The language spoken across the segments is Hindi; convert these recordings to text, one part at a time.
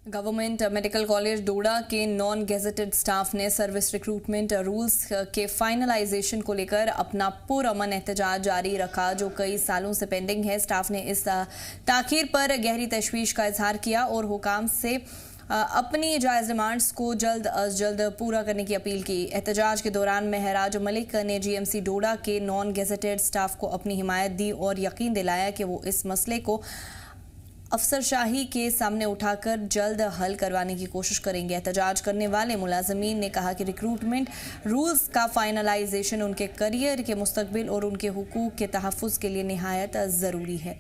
गवर्नमेंट मेडिकल कॉलेज डोडा के नॉन गेजेटेड स्टाफ ने सर्विस रिक्रूटमेंट रूल्स के फाइनलाइजेशन को लेकर अपना पुरअमन एहतजाज जारी रखा, जो कई सालों से पेंडिंग है। स्टाफ ने इस ताखीर पर गहरी तशवीश का इजहार किया और हुकाम से अपनी जायज़ डिमांड्स को जल्द अज जल्द पूरा करने की अपील की। एहतजाज के दौरान महराज मलिक ने जीएमसी डोडा के नॉन गेजेटेड स्टाफ को अपनी हिमायत दी और यकीन दिलाया कि वो इस मसले को अफसरशाही के सामने उठाकर जल्द हल करवाने की कोशिश करेंगे। एहतजाज करने वाले मुलाजमीन ने कहा कि रिक्रूटमेंट रूल्स का फाइनलाइजेशन उनके करियर के मुस्तकबिल और उनके हुकूक के तहफ़्फ़ुज़ के लिए निहायत ज़रूरी है।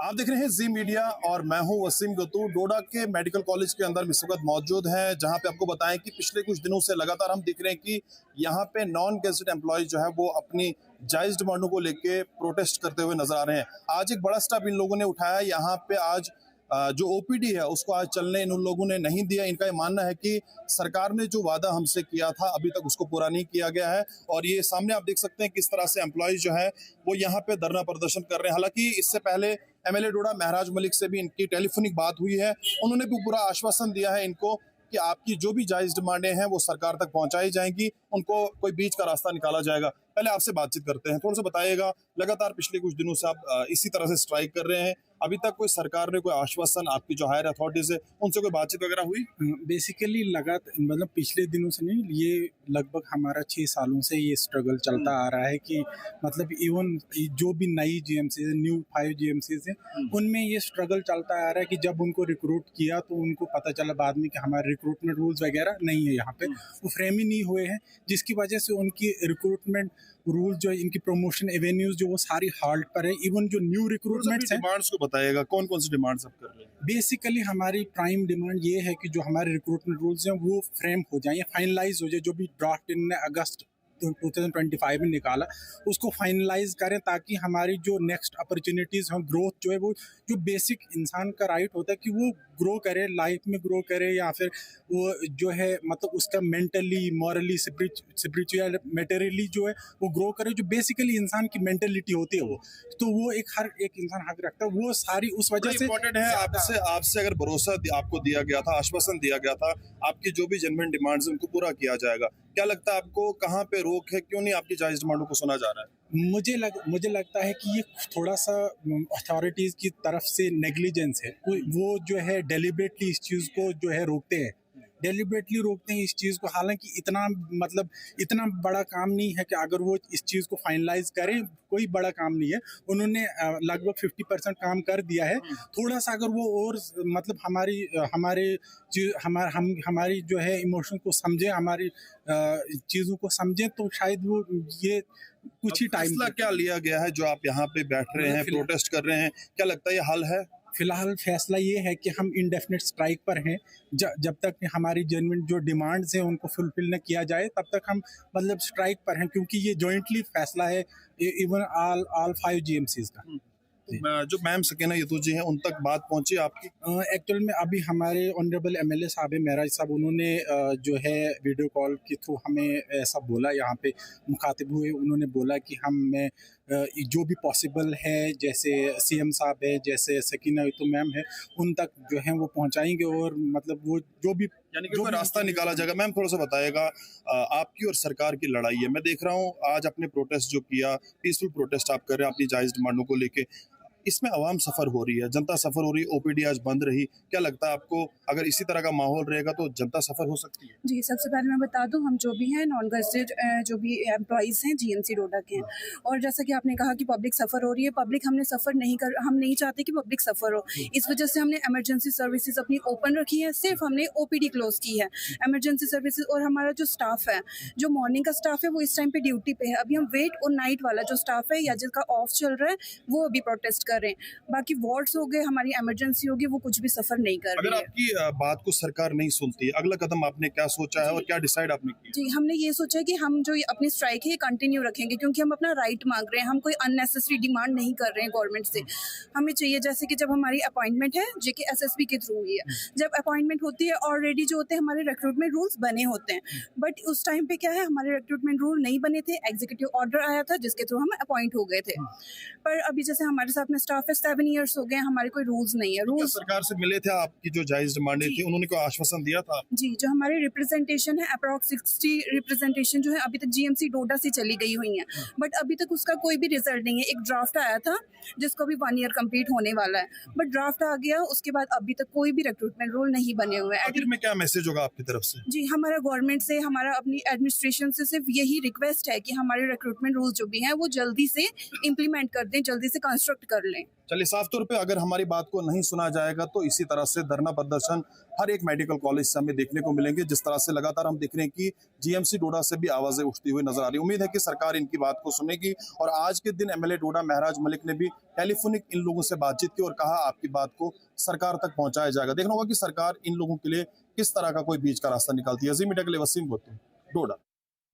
आप देख रहे हैं जी मीडिया और मैं हूं वसीम गतू। डोडा के मेडिकल कॉलेज के अंदर इस वक्त मौजूद है, जहां पे आपको बताएं कि पिछले कुछ दिनों से लगातार हम देख रहे हैं कि यहां पे नॉन गेजेटेड एम्प्लॉय जो है वो अपनी जायज डिमांडों को लेके प्रोटेस्ट करते हुए नजर आ रहे हैं। आज एक बड़ा स्टेप इन लोगों ने उठाया। यहाँ पे आज जो ओपीडी है उसको आज चलने इन लोगों ने नहीं दिया। इनका ये मानना है कि सरकार ने जो वादा हमसे किया था अभी तक उसको पूरा नहीं किया गया है। और ये सामने आप देख सकते हैं किस तरह से एम्प्लॉयज जो है वो यहाँ पे धरना प्रदर्शन कर रहे हैं। हालांकि इससे पहले एमएलए डोडा महराज मलिक से भी इनकी टेलीफोनिक बात हुई है। उन्होंने भी पूरा आश्वासन दिया है इनको कि आपकी जो भी जायज डिमांडें हैं वो सरकार तक पहुंचाई जाएंगी, उनको कोई बीच का रास्ता निकाला जाएगा। पहले आपसे बातचीत करते हैं, थोड़ा सा बताइएगा, लगातार पिछले कुछ दिनों से आप इसी तरह से स्ट्राइक कर रहे हैं, अभी तक कोई सरकार ने कोई आश्वासन, आपकी जो हायर अथॉरिटीज है उनसे कोई बातचीत वगैरह हुई? बेसिकली मतलब पिछले दिनों से नहीं, ये लगभग हमारा 6 सालों से ये स्ट्रगल चलता आ रहा है कि मतलब इवन जो भी नई जीएमसी है, न्यू 5 जीएमसी है, उनमें ये स्ट्रगल चलता आ रहा है कि जब उनको रिक्रूट किया तो उनको पता चला बाद में कि हमारे रिक्रूटमेंट रूल्स वगैरह नहीं है, यहाँ पे वो फ्रेम ही नहीं हुए हैं, जिसकी वजह से उनकी रिक्रूटमेंट रूल जो इनकी प्रमोशन एवेन्यूज जो वो सारी हाल्ट पर है। इवन जो न्यू रिक्रूटमेंट्स हैं, डिमांड्स को बताइएगा, कौन कौन सी डिमांड्स आप कर रहे हैं? बेसिकली हमारी प्राइम डिमांड ये है कि जो हमारे रिक्रूटमेंट रूल्स हैं वो फ्रेम हो जाए, फाइनलाइज हो जाए। जो भी ड्राफ्ट इनने अगस्त 2025 में निकाला उसको फाइनलाइज करें, ताकि हमारी जो नेक्स्ट अपॉर्चुनिटीज़ हैं, ग्रोथ जो है वो जो बेसिक इंसान का राइट होता है कि वो ग्रो करे, लाइफ में ग्रो करे, या फिर वो जो है मतलब उसका मेंटली, मॉरली, स्पिरिचुअल, मटेरियली जो है वो ग्रो करे, जो बेसिकली इंसान की मेंटेलिटी होती है वो, तो वो हर एक इंसान हक रखता है। वो सारी उस वजह से इम्पोर्टेंट है। आपसे अगर भरोसा आपको दिया गया था, आश्वासन दिया गया था, आपकी जो भी जेन्युइन डिमांड्स हैं उनको पूरा किया जाएगा, क्या लगता है आपको कहाँ पे रोक है, क्यों नहीं आपकी जायज डिमांडों को सुना जा रहा है? मुझे लगता है कि ये थोड़ा सा अथॉरिटीज़ की तरफ से नेग्लिजेंस है। वो जो है डेलिबरेटली इस चीज़ को जो है रोकते हैं इस चीज़ को। हालांकि इतना बड़ा काम नहीं है कि अगर वो इस चीज़ को फाइनलाइज करें, कोई बड़ा काम नहीं है। उन्होंने लगभग 50% काम कर दिया है। थोड़ा सा अगर वो और मतलब हमारी जो है इमोशन को समझें, हमारी चीज़ों को समझें, तो शायद वो ये कुछ ही टाइम। क्या लिया गया है जो आप यहाँ पे बैठ रहे हैं, प्रोटेस्ट कर रहे हैं, क्या लगता है ये हल है? फिलहाल फैसला ये है कि हम इंडेफिनिट स्ट्राइक पर हैं। जब तक हमारी जेन्युइन जो डिमांड्स हैं उनको फुलफिल न किया जाए तब तक हम मतलब स्ट्राइक पर हैं, क्योंकि ये जॉइंटली फैसला है इवन ऑल 5 जीएमसीज का। जो मैम सकीना यतू जी हैं उन तक बात पहुंची आपकी? एक्चुअल में अभी हमारे ऑनरेबल एमएलए साहब महराज साहब, उन्होंने जो है वीडियो कॉल के थ्रू हमें ऐसा बोला, यहाँ पे मुखातिब हुए, उन्होंने बोला कि हमें जो भी पॉसिबल है, जैसे सीएम साहब है, जैसे सकीना यतू मैम है, उन तक जो है वो पहुँचाएंगे, और मतलब वो जो भी यानी कि कोई रास्ता निकाला जाएगा। मैम थोड़ा सा बताइएगा, आपकी और सरकार की लड़ाई है, मैं देख रहा हूँ आज आपने प्रोटेस्ट जो किया, पीसफुल प्रोटेस्ट आप कर रहे हैं अपनी जायज डिमांडों को लेके, इसमें आवाम सफ़र हो रही है, जनता सफ़र हो रही है, ओपीडी आज बंद रही, क्या लगता है आपको अगर इसी तरह का माहौल रहेगा तो जनता सफ़र हो सकती है? जी, सबसे पहले मैं बता दूं, हम जो भी हैं नॉन गेजेटेड जो भी एम्प्लॉइज़ हैं जीएमसी डोडा के हैं, और जैसा कि आपने कहा कि पब्लिक सफ़र हो रही है, हम नहीं चाहते कि पब्लिक सफ़र हो। इस वजह से हमने इमरजेंसी सर्विसेज अपनी ओपन रखी है, सिर्फ हमने ओपीडी क्लोज की है, इमरजेंसी सर्विसेज। और हमारा जो स्टाफ है, जो मॉर्निंग का स्टाफ है, वो इस टाइम पे ड्यूटी पे है। अभी हम वेट और नाइट वाला जो स्टाफ है या जिसका ऑफ चल रहा है वो अभी प्रोटेस्ट कर रहे हैं। बाकी वार्ड्स हो गए, हमारी इमरजेंसी होगी, वो कुछ भी सफर नहीं कर रही है। अगर आपकी बात को सरकार नहीं सुनती, अगला कदम आपने क्या सोचा है और क्या डिसाइड आपने किया? जी, हमने ये सोचा है कि हम जो अपनी स्ट्राइक है ये कंटिन्यू रखेंगे, क्योंकि हम अपना राइट मांग रहे हैं, हम कोई अननेसेसरी डिमांड नहीं कर रहे हैं गवर्नमेंट से। हमें चाहिए जैसे कि जब हमारी अपॉइंटमेंट है जेकेएसएसबी के थ्रू हुई है, जब अपॉइंटमेंट होती है ऑलरेडी जो होते हैं हमारे रिक्रूटमेंट रूल्स बने होते हैं, बट उस टाइम पे क्या है हमारे रिक्रूटमेंट रूल नहीं बने थे, एग्जीक्यूटिव ऑर्डर आया था जिसके थ्रू हम अपॉइंट हो गए थे। पर अभी जैसे हमारे साथ में में स्टाफ है, 7 ईयर्स हो गए, हमारे कोई रूल्स नहीं है। क्या रूल्स सरकार से मिले थे आपकी जो जायज डिमांडें जी। थी, उन्होंने कोई आश्वासन दिया था? जी, जो हमारी रिप्रेजेंटेशन है अप्रॉक्स 60 रिप्रेजेंटेशन जो है अभी तक जीएमसी डोडा से चली गई हुई हैं, बट अभी तक उसका कोई भी रिजल्ट नहीं है। एक ड्राफ्ट आया था जिसको भी 1 ईयर कंप्लीट होने वाला है, बट ड्राफ्ट आ गया, उसके बाद अभी तक कोई भी रिक्रूटमेंट रूल नहीं बने हुए हैं। आखिर में क्या मैसेज होगा आपकी तरफ से? जी, हमारा गवर्नमेंट से, हमारा अपनी एडमिनिस्ट्रेशन से सिर्फ यही रिक्वेस्ट है कि हमारे रिक्रूटमेंट रूल्स जो भी हैं वो जल्दी से इम्प्लीमेंट कर दें, जल्दी से कंस्ट्रक्ट कर लें। चलिए, साफ तौर पे अगर हमारी बात को नहीं सुना जाएगा तो इसी तरह से धरना प्रदर्शन हर एक मेडिकल कॉलेज से हमें देखने को मिलेंगे। जिस तरह से लगातार हम देख रहे हैं कि जीएमसी डोडा से भी आवाजें उठती हुई नजर आ रही है। उम्मीद है कि सरकार इनकी बात को सुनेगी और आज के दिन एमएलए डोडा महराज मलिक ने भी टेलीफोनिक इन लोगों से बातचीत की और कहा आपकी बात को सरकार तक पहुंचाया जाएगा। देखना होगा कि सरकार इन लोगों के लिए किस तरह का कोई बीच का रास्ता निकालती है। जी मीडिया के लिए वसीम गोतू, डोडा।